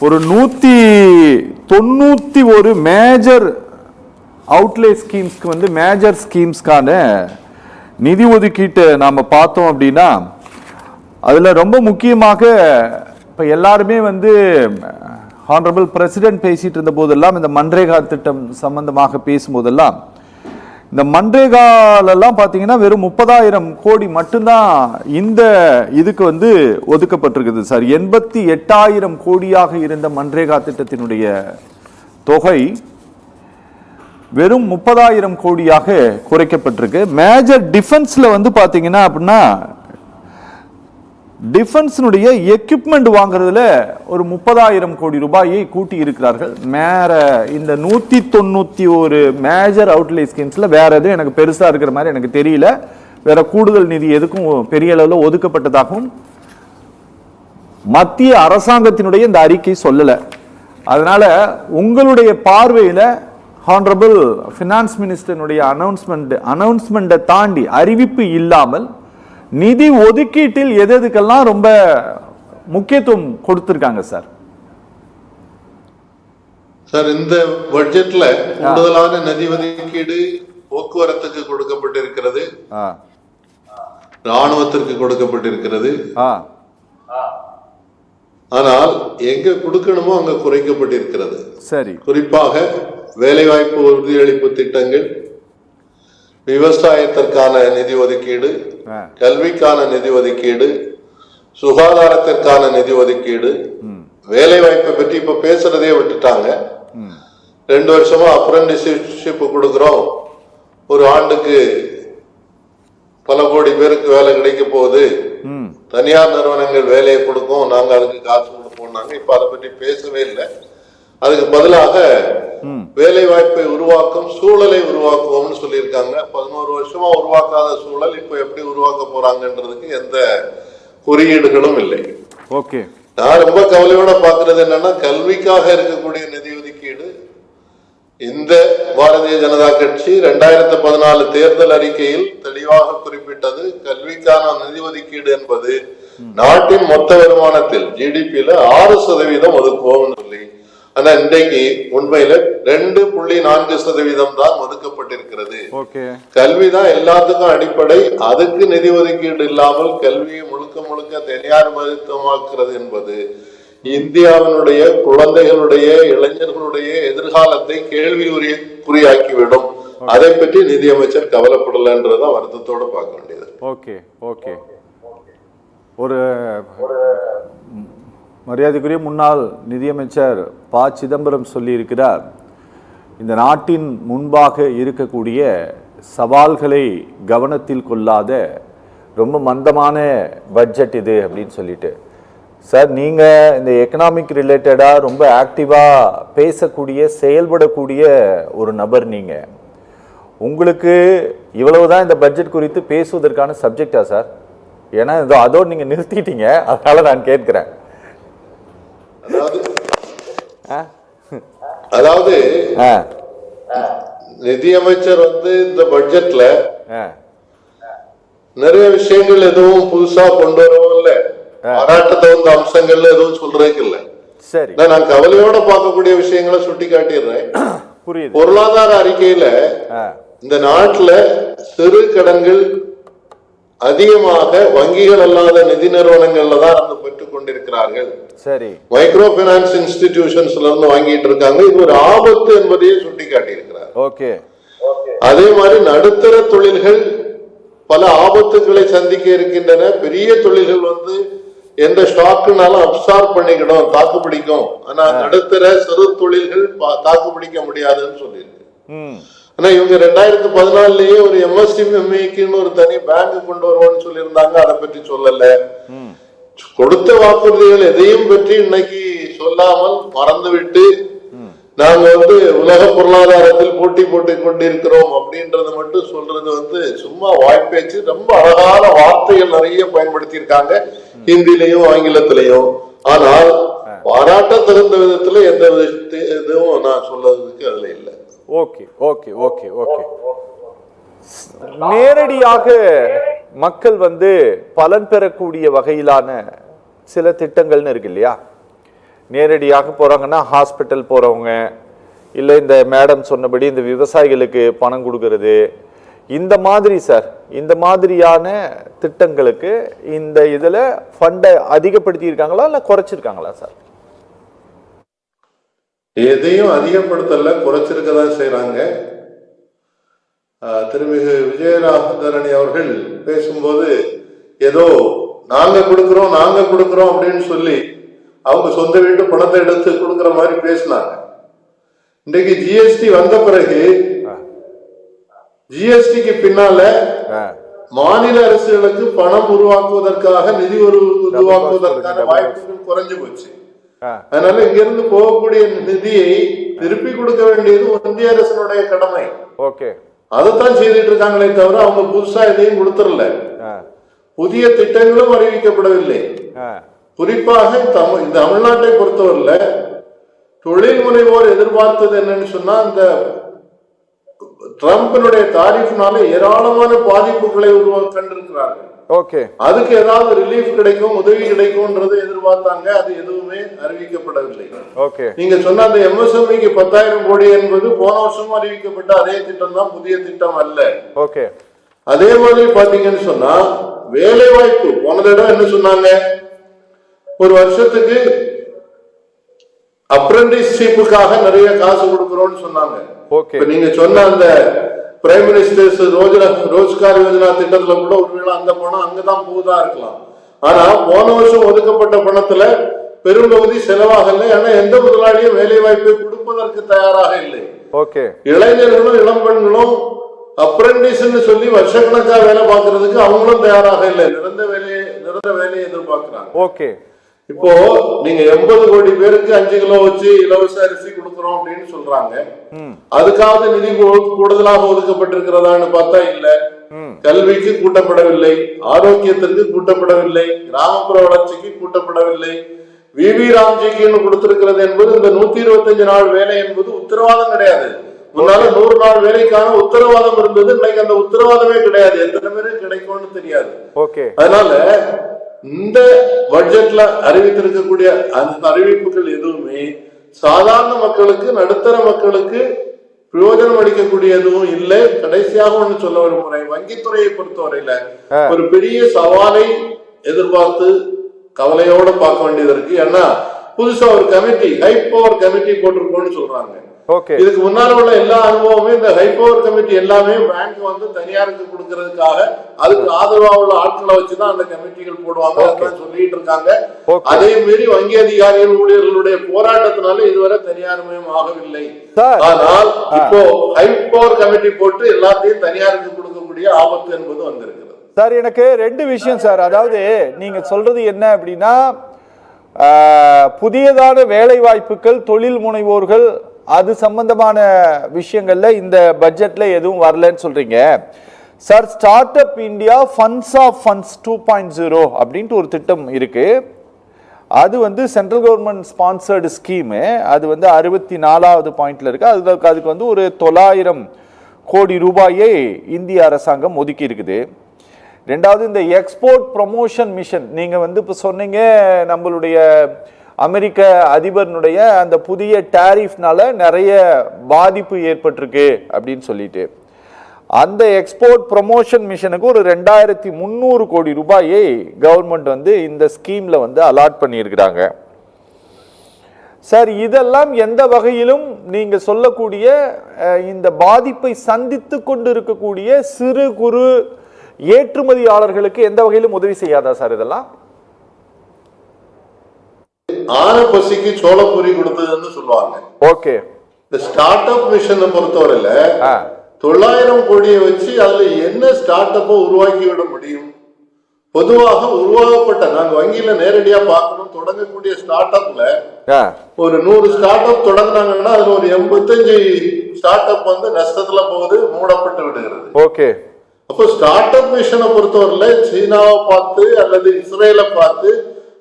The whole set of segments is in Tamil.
ஒரு 191 மேஜர் அவுட்லே ஸ்கீம்ஸ்க்கு வந்து மேஜர் ஸ்கீம்ஸ்க்கான நிதி ஒதுக்கீட்டு நாம பார்த்தோம் அப்படின்னா அதுல ரொம்ப முக்கியமாக இப்ப எல்லாருமே வந்து ஹானரபிள் பிரசிடென்ட் பேசிட்டு இருந்த போதெல்லாம் இந்த மன்ரேகா திட்டம் சம்பந்தமாக பேசும்போதெல்லாம் இந்த மன்ரேகாலெல்லாம் பார்த்தீங்கன்னா வெறும் 30,000 கோடி மட்டும்தான் இந்த இதுக்கு வந்து ஒதுக்கப்பட்டிருக்குது சார். 88,000 கோடியாக இருந்த மன்ரேகா திட்டத்தினுடைய தொகை வெறும் 30,000 கோடியாக குறைக்கப்பட்டிருக்கு. மேஜர் டிஃபென்ஸ்ல வந்து பார்த்தீங்கன்னா அப்படின்னா டிஃபென்ஸினுடைய எக்யூப்மெண்ட் வாங்குறதுல ஒரு 30,000 கோடி ரூபாயை கூட்டி இருக்கிறார்கள். மேற இந்த 191 மேஜர் அவுட்லே ஸ்கீம்ஸ்ல வேற எதுவும் எனக்கு பெருசா இருக்கிற மாதிரி எனக்கு தெரியல. வேற கூடுதல் நிதி எதுக்கும் பெரிய அளவில் ஒதுக்கப்பட்டதாகவும் மத்திய அரசாங்கத்தினுடைய இந்த அறிக்கை சொல்லல. அதனால உங்களுடைய பார்வையில ஹானரபிள் பினான்ஸ் மினிஸ்டருடைய அனௌன்ஸ்மெண்ட்டை தாண்டி அறிவிப்பு இல்லாமல் நிதி ஒதுக்கீட்டில் எதுக்கெல்லாம் ரொம்ப முக்கியத்துவம் கொடுத்திருக்காங்க சார்? சார், இந்த பட்ஜெட்ல கூடுதலான நிதி ஒதுக்கீடு போக்குவரத்துக்கு கொடுக்கப்பட்டிருக்கிறது, ராணுவத்திற்கு கொடுக்கப்பட்டிருக்கிறது. ஆனால் எங்க கொடுக்கணுமோ அங்க குறைக்கப்பட்டிருக்கிறது. சரி, குறிப்பாக வேலைவாய்ப்பு உறுதியளிப்பு திட்டங்கள், விவசாயத்திற்கான நிதி ஒதுக்கீடு, கல்விக்கான நிதி ஒதுக்கீடு, சுகாதாரத்திற்கான நிதி ஒதுக்கீடு, வேலை வாய்ப்பை பற்றி இப்ப பேசுறதே விட்டுட்டாங்க. 2 வருஷமா அப்ரண்டிஸ்ஷிப் கொடுக்கிறோம், ஒரு ஆண்டுக்கு பல கோடி பேருக்கு வேலை கிடைக்க போகுது, தனியார் நிறுவனங்கள் வேலையை கொடுக்கும், நாங்க அதுக்கு காசு கொடுப்போம். இப்ப அதை பற்றி பேசவே இல்லை. அதுக்கு பதிலாக வேலை வாய்ப்பை உருவாக்கும் சூழலை உருவாக்குவோம்னு சொல்லியிருக்காங்க. 11 வருஷமா உருவாக்காத சூழல் இப்ப எப்படி உருவாக்க போறாங்கன்றதுக்கு எந்த குறியீடுகளும் இல்லை. ஓகே, நான் ரொம்ப கவலையோட பாக்குறது என்னன்னா, கல்விக்காக இருக்கக்கூடிய நிதி ஒதுக்கீடு இந்த பாரதிய ஜனதா கட்சி 2014 தேர்தல் அறிக்கையில் தெளிவாக குறிப்பிட்டது. கல்விக்கான நிதி ஒதுக்கீடு என்பது நாட்டின் மொத்த வருமானத்தில் GDP-ல 6% ஒதுக்குவோம்னு சொல்லி, ஆனா இன்றைக்கு உண்மையில 2.4% தான் ஒதுக்கப்பட்டிருக்கிறது. கல்விதான் எல்லாத்துக்கும் அடிப்படை. அதுக்கு நிதி ஒதுக்கீடு இல்லாமல் கல்வியை முழுக்க முழுக்க தனியார் மயமாக்குறது என்பது இந்தியாவினுடைய குழந்தைகளுடைய இளைஞர்களுடைய எதிர்காலத்தை கேள்விக்குறியாக்கிவிடும். அதை பற்றி நிதியமைச்சர் கவலைப்படலன்றதான் வருத்தத்தோட பார்க்க வேண்டியது. ஓகே ஓகே, ஒரு மரியாதைக்குரிய முன்னாள் நிதியமைச்சர் ப. சிதம்பரம் சொல்லியிருக்கிறார், இந்த நாட்டின் முன்பாக இருக்கக்கூடிய சவால்களை கவனத்தில் கொள்ளாத ரொம்ப மந்தமான பட்ஜெட் இது அப்படின்னு சொல்லிட்டு. சார், நீங்கள் இந்த எக்கனாமிக் ரிலேட்டடாக ரொம்ப ஆக்டிவாக பேசக்கூடிய செயல்படக்கூடிய ஒரு நபர் நீங்கள். உங்களுக்கு இவ்வளவுதான் இந்த பட்ஜெட் குறித்து பேசுவதற்கான சப்ஜெக்டா சார்? ஏன்னா அதோடு நீங்கள் நிறுத்திட்டீங்க, அதனால நான் கேட்கிறேன். அதாவது நிதியமைச்சர் வந்து இந்த பட்ஜெட்ல நிறைய விஷயங்கள் எதுவும் புதுசா கொண்டு வரவும் இல்ல, பாராட்டத்தை வந்து அம்சங்கள்ல எதுவும் சொல்றதுக்கு இல்ல. சரி, நான் கவலையோட பார்க்கக்கூடிய விஷயங்களை சுட்டி காட்டிடுறேன். பொருளாதார அறிக்கையில இந்த நாட்டுல சிறு கடன்கள் அதிகமாக வங்கிகள் அல்லாத நிதி நிறுவனங்கள்ல தான் பெற்றுக் கொண்டிருக்கிறார்கள். சரி, மைக்ரோ பைனான்ஸ் இன்ஸ்டிடியூஷன்ஸ்ல இருந்து வாங்கிட்டு இருக்காங்க. இது ஒரு ஆபத்து என்பதையே சுட்டி காட்டியிருக்கிறார். ஓகே, அதே மாதிரி நடுத்தர தொழில்கள் பல ஆபத்துக்களை சந்திக்க இருக்கின்றன. பெரிய தொழில்கள் வந்து எந்த ஸ்டாக்குனாலும் அப்சார்ப் பண்ணிக்கிடும், தாக்கு பிடிக்கும். ஆனா நடுத்தர சிறு தொழில்கள் தாக்கு பிடிக்க முடியாதுன்னு சொல்லியிருக்கு. ஆனா இவங்க 2014லயே ஒரு MSMEக்குன்னு ஒரு தனி பேங்க் கொண்டு வருவோம்னு சொல்லியிருந்தாங்க. அதை பற்றி சொல்லல. கொடுத்த வாக்குறுதிகள் எதையும் பற்றி இன்னைக்கு சொல்லாமல் மறந்துவிட்டு நாங்க வந்து உலக பொருளாதாரத்தில் போட்டி போட்டுக் கொண்டிருக்கிறோம் அப்படின்றத மட்டும் சொல்றது வந்து சும்மா வாய்ப்பேச்சு. ரொம்ப அழகான வார்த்தைகள் நிறைய பயன்படுத்தி இருக்காங்க, ஹிந்திலையும் ஆங்கிலத்திலையும். ஆனால் பாராட்ட தகுந்த விதத்துல எந்த இதுவும் நான் சொல்றதுக்கு அதுல இல்லை. ஓகே ஓகே ஓகே ஓகே, நேரடியாக மக்கள் வந்து பலன் பெறக்கூடிய வகையிலான சில திட்டங்கள்னு இருக்கு இல்லையா? நேரடியாக போறாங்கன்னா ஹாஸ்பிட்டல் போறவங்க, இல்லை இந்த மேடம் சொன்னபடி இந்த விவசாயிகளுக்கு பணம் கொடுக்கறது, இந்த மாதிரி சார், இந்த மாதிரியான திட்டங்களுக்கு இந்த இதுல ஃபண்டை அதிகப்படுத்தி இருக்காங்களா இல்ல குறைச்சிருக்காங்களா சார்? எதையும் அதிகப்படுத்தல, குறைச்சிருக்கதான் செய்யறாங்க. திருமிகு விஜயராகவனி அவர்கள் பேசும்போது ஏதோ நாங்க கொடுக்கிறோம் அப்படின்னு சொல்லி அவங்க சொந்த வீட்டு பணத்தை எடுத்து கொடுக்கிற மாதிரி பேசினாங்க. இன்றைக்கு ஜிஎஸ்டி வந்த பிறகு ஜிஎஸ்டிக்கு பின்னால மாநில அரசுகளுக்கு பணம் உருவாக்குவதற்காக நிதி உருவாக்குவதற்கான வாய்ப்புகள் குறைஞ்சு போச்சு. அதனால இங்க இருந்து போகக்கூடிய நிதியை திருப்பி கொடுக்க வேண்டியது ஒன்றிய அரசினுடைய கடமை. அதைத்தான் செய்துட்டு இருக்காங்களே தவிர அவங்க புதுசா எதையும் கொடுத்துடல. புதிய திட்டங்களும் அறிவிக்கப்படவில்லை. குறிப்பாக இந்த தமிழ்நாட்டை பொறுத்தவரையில தொழில் முனைவோர் எதிர்பார்த்தது என்னன்னு சொன்னா, இந்த ட்ரம்பினுடைய தாரிஃப்னால ஏராளமான பாதிப்புகளை கண்டிருக்கிறார்கள். அதுக்கு ஏதாவது ரிலீஃப் கிடைக்கும், உதவி கிடைக்கும்ன்றது எதிர்பார்த்தாங்க. அது எதுவுமே அறிவிக்கப்படவில்லை. நீங்க சொன்ன அந்த MSMEக்கு 10,000 கோடி என்பது போன வருஷமும் அறிவிக்கப்பட்ட அதே திட்டம் தான், புதிய திட்டம் அல்ல. அதே மாதிரி பாத்தீங்கன்னு சொன்னா வேலை வாய்ப்பு போன தடவை என்ன சொன்னாங்க, ஒரு வருஷத்துக்கு அப்ரண்டிஸ்ஷிப்புக்காக நிறைய காசு கொடுக்கிறோம்னு சொன்னாங்க. நீங்க சொன்ன அந்த பிரைம் மினிஸ்டர்ஸ் ரோஜ்கார் யோஜனா திட்டத்துல கூட ஒருவேளை அந்த பணம் அங்கதான் போகுதா இருக்கலாம். ஆனா போன வருஷம் ஒதுக்கப்பட்ட பணத்துல பெரும்பகுதி செலவாகல. ஆனா எந்த முதலாளியும் வேலை வாய்ப்பை கொடுப்பதற்கு தயாராக இல்லை. இளைஞர்களும் இளம் பெண்களும் அப்ரண்டிஸ் சொல்லி வருஷக்கணக்கா வேலை பார்க்கறதுக்கு அவங்களும் தயாராக இல்லை. நிரந்தர வேலையை எதிர்பார்க்கிறாங்க. இப்போ நீங்க 80 கோடி பேருக்கு 5 கிலோ வச்சு இலவச அரிசி கொடுக்கறோம் அப்படின்னு சொல்றாங்க. அதுக்காவது நிதி கூடுதலாக ஒதுக்கப்பட்டிருக்கிறதான்னு பார்த்தா இல்ல. கல்விக்கு கூட்டப்படவில்லை, ஆரோக்கியத்திற்கு கூட்டப்படவில்லை, கிராமப்புற வளர்ச்சிக்கு கூட்டப்படவில்லை. விவி ராம்ஜிக்கு கொடுத்திருக்கிறது என்பது இந்த 125 நாள் வேலை என்பது உத்தரவாதம் கிடையாது. முன்னால 100 நாள் வேலைக்கான உத்தரவாதம் இருந்தது. இன்னைக்கு அந்த உத்தரவாதமே கிடையாது. எத்தனை பேருக்கு கிடைக்கும்னு தெரியாது. அதனால இந்த பட்ஜெட்ல அறிவித்திருக்கக்கூடிய அந்த அறிவிப்புகள் எதுவுமே சாதாரண மக்களுக்கு, நடுத்தர மக்களுக்கு பிரயோஜனம் அளிக்கக்கூடிய எதுவும் இல்லை. கடைசியாக ஒண்ணு சொல்ல ஒரு முறை, வங்கித்துறையை பொறுத்தவரையில ஒரு பெரிய சவாலை எதிர்பார்த்து கவலையோட பார்க்க வேண்டியது இருக்கு. ஏன்னா புதுசா ஒரு கமிட்டி, ஹை பவர் கமிட்டி போட்டிருக்கோம்னு சொல்றாங்க. இதுக்கு முன்னால உள்ள எல்லா அனுபவமே இந்த ஹை பவர் கமிட்டி எல்லாமே பேங்க் வந்து தனியாருக்கு கொடுக்கறதுக்காக அதுக்கு ஆதரவா உள்ள ஆட்களை வச்சுதான் அந்த கமிட்டிகள் போடுவாங்க சொல்லிட்டு இருக்காங்க. அதே மீறி வங்கி அதிகாரிகள் ஊழியர்களுடைய போராட்டத்தினால இதுவரை தனியார்மயம் ஆகவில்லை. ஆனால் இப்போ ஹை பவர் கமிட்டி போட்டு எல்லாத்தையும் தனியாருக்கு கொடுக்கக்கூடிய ஆபத்து என்பது வந்திருக்கிறது. சார், எனக்கு 2 விஷயம் சார். அதாவது நீங்க சொல்றது என்ன அப்படின்னா, புதியதான வேலை வாய்ப்புகள், தொழில் முனைவோர்கள், அது சம்பந்தமான விஷயங்கள்ல இந்த பட்ஜெட்ல எதுவும் வரலன்னு சொல்றீங்க sir. Start up India funds of funds 2.0 அப்படின்ட்டு ஒரு திட்டம் இருக்கு. அது வந்து சென்ட்ரல் கவர்மெண்ட் ஸ்பான்சர்டு ஸ்கீமு. அது வந்து 64வது பாயிண்ட்ல இருக்கு. அதுக்கு வந்து ஒரு 900 கோடி ரூபாயை இந்திய அரசாங்கம் ஒதுக்கி இருக்குது. ரெண்டாவது, இந்த எக்ஸ்போர்ட் ப்ரொமோஷன் மிஷன், நீங்க வந்து இப்போ சொன்னீங்க நம்மளுடைய அமெரிக்க அதிபர்னுடைய அந்த புதிய டாரிஃப்னால நிறைய பாதிப்பு ஏற்பட்டிருக்கு அப்படின்னு சொல்லிட்டு, அந்த எக்ஸ்போர்ட் ப்ரொமோஷன் மிஷனுக்கு ஒரு 2300 கோடி ரூபாயை கவர்மெண்ட் வந்து இந்த ஸ்கீம்ல வந்து அலாட் பண்ணியிருக்கிறாங்க. சார், இதெல்லாம் எந்த வகையிலும் நீங்க சொல்லக்கூடிய இந்த பாதிப்பை சந்தித்து கொண்டு இருக்கக்கூடிய சிறு குறு ஏற்றுமதியாளர்களுக்கு எந்த வகையிலும் உதவி செய்யாதா சார்? இதெல்லாம் ஆன பசிக்கு சோளப்பொரி கொடுத்ததுன்னு சொல்லுவாங்க. இந்த ஸ்டார்ட் அப் மிஷனை பொறுத்தவரையில 900 கோடியை வச்சு அதுல என்ன ஸ்டார்ட் அப்ப உருவாக்கி விட முடியும்? பொதுவாக உருவாக்கப்பட்ட, நாங்க வங்கியில நேரடியா பார்க்கணும், தொடங்கக்கூடிய ஸ்டார்ட் அப்ல ஒரு 100 ஸ்டார்ட் அப் தொடங்கினாங்கன்னா அதுல ஒரு 85 ஸ்டார்ட் அப் வந்து நஷ்டத்துல போகுது, மூடப்பட்டு விடுகிறது. அப்போ ஸ்டார்ட் அப் மிஷனை பொறுத்தவரையில சீனாவை பார்த்து அல்லது இஸ்ரேலை பார்த்து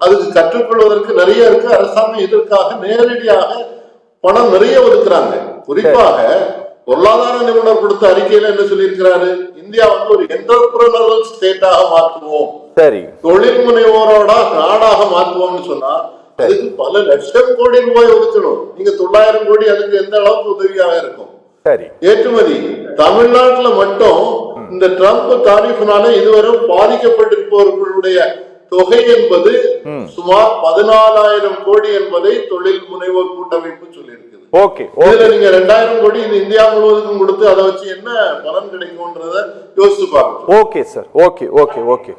அதுக்கு கற்றுக்கொள்வதற்கு நிறைய இருக்கு. அரசாங்கம் இதற்காக நேரடியாக பணம் நிறைய ஒதுக்குறாங்க. குறிப்பாக பொருளாதார நிபுணர் கொடுத்த அறிக்கையில என்ன சொல்லியிருக்கிறாரு, இந்தியா வந்து ஒரு என்டர்பிரனரல் ஸ்டேட்டாக மாற்றுவோம், தொழில் முனைவோரோட நாடாக மாற்றுவோம்னு சொன்னா அதுக்கு பல லட்சம் கோடி ரூபாய் ஒதுக்கணும். நீங்க 900 கோடி அதுக்கு எந்த அளவுக்கு உதவியாக இருக்கும்? சரி. ஏற்றுமதி தமிழ்நாட்டுல மட்டும் இந்த ட்ரம்ப் தாரிஃபினால இதுவரை பாதிக்கப்பட்டிருப்பவர்களுடைய தொகை என்பது சுமார் 14,000 கோடி என்பதை தொழில் முனைவோர் கூட்டமைப்பு சொல்லியிருக்குது. இதுல நீங்க 2,000 கோடி இது இந்தியா முழுவதுக்கும் கொடுத்து அதை வச்சு என்ன பலன் கிடைக்கும்ன்றத யோசிச்சு பாருங்க. Okay sir. ஓகே.